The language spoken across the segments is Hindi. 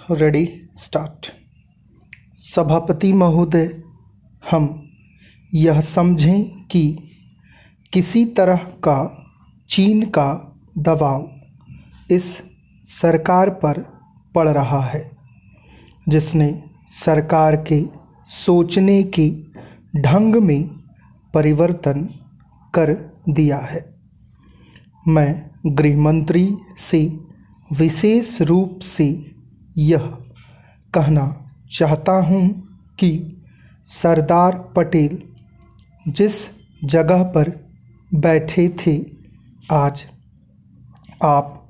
Ready start. सभापति महोदय, हम यह समझें कि किसी तरह का चीन का दबाव इस सरकार पर पड़ रहा है, जिसने सरकार के सोचने के ढंग में परिवर्तन कर दिया है। मैं गृह मंत्री से विशेष रूप से यह कहना चाहता हूं कि सरदार पटेल जिस जगह पर बैठे थे, आज आप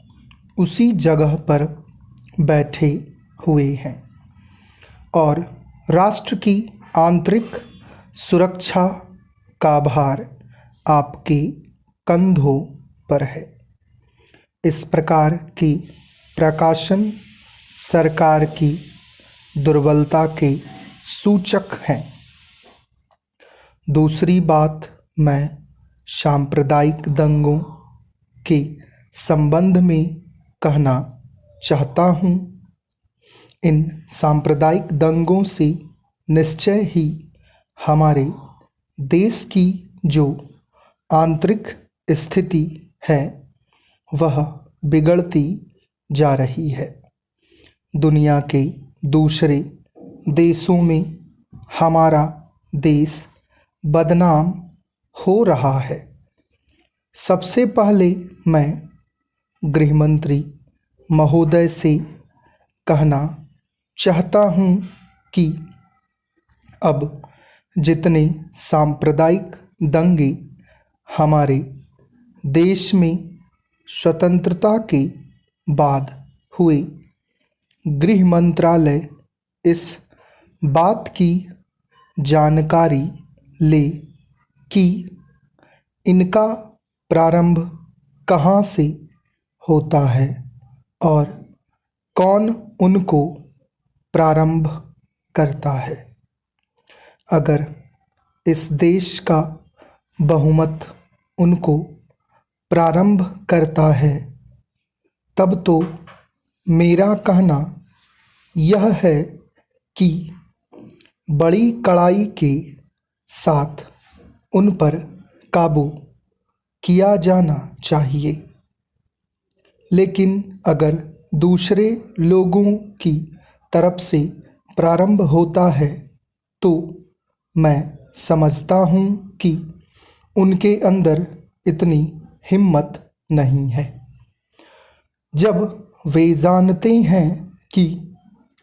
उसी जगह पर बैठे हुए हैं और राष्ट्र की आंतरिक सुरक्षा का भार आपके कंधों पर है। इस प्रकार की प्रकाशन सरकार की दुर्बलता के सूचक हैं। दूसरी बात, मैं सांप्रदायिक दंगों के संबंध में कहना चाहता हूं। इन सांप्रदायिक दंगों से निश्चय ही हमारे देश की जो आंतरिक स्थिति है वह बिगड़ती जा रही है। दुनिया के दूसरे देशों में हमारा देश बदनाम हो रहा है। सबसे पहले मैं गृह मंत्री महोदय से कहना चाहता हूं कि अब जितने सांप्रदायिक दंगे हमारे देश में स्वतंत्रता के बाद हुए, गृह मंत्रालय इस बात की जानकारी ले कि इनका प्रारंभ कहाँ से होता है और कौन उनको प्रारंभ करता है। अगर इस देश का बहुमत उनको प्रारंभ करता है, तब तो मेरा कहना यह है कि बड़ी कड़ाई के साथ उन पर काबू किया जाना चाहिए। लेकिन अगर दूसरे लोगों की तरफ से प्रारंभ होता है तो मैं समझता हूँ कि उनके अंदर इतनी हिम्मत नहीं है। जब वे जानते हैं कि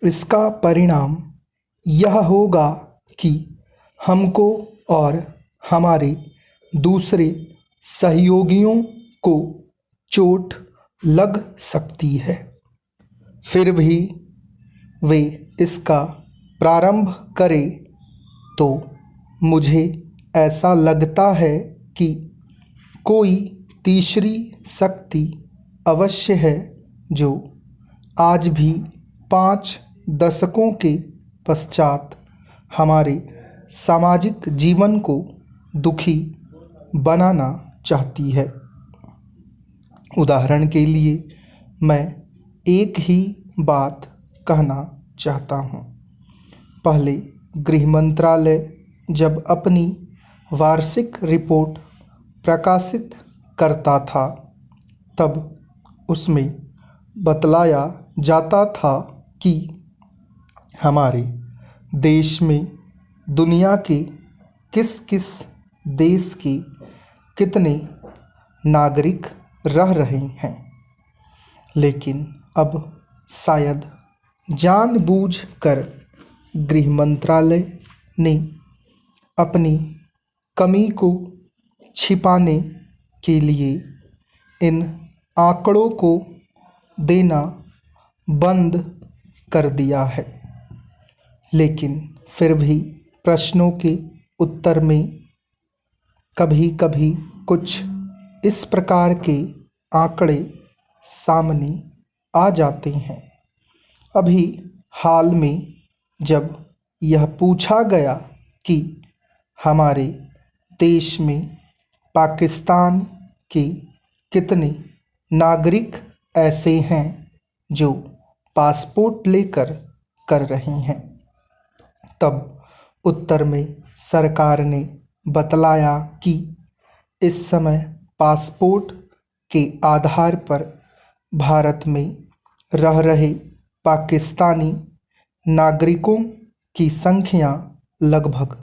इसका परिणाम यह होगा कि हमको और हमारे दूसरे सहयोगियों को चोट लग सकती है, फिर भी वे इसका प्रारंभ करें, तो मुझे ऐसा लगता है कि कोई तीसरी शक्ति अवश्य है जो आज भी 5 दशकों के पश्चात हमारे सामाजिक जीवन को दुखी बनाना चाहती है। उदाहरण के लिए मैं एक ही बात कहना चाहता हूँ। पहले गृह मंत्रालय जब अपनी वार्षिक रिपोर्ट प्रकाशित करता था, तब उसमें बतलाया जाता था कि हमारे देश में दुनिया के किस किस देश के कितने नागरिक रह रहे हैं। लेकिन अब शायद जानबूझकर गृह मंत्रालय ने अपनी कमी को छिपाने के लिए इन आंकड़ों को देना बंद कर दिया है। लेकिन फिर भी प्रश्नों के उत्तर में कभी कभी कुछ इस प्रकार के आंकड़े सामने आ जाते हैं। अभी हाल में जब यह पूछा गया कि हमारे देश में पाकिस्तान के कितने नागरिक ऐसे हैं जो पासपोर्ट लेकर कर रही हैं। तब उत्तर में सरकार ने बतलाया कि इस समय पासपोर्ट के आधार पर भारत में रह रहे पाकिस्तानी नागरिकों की संख्या लगभग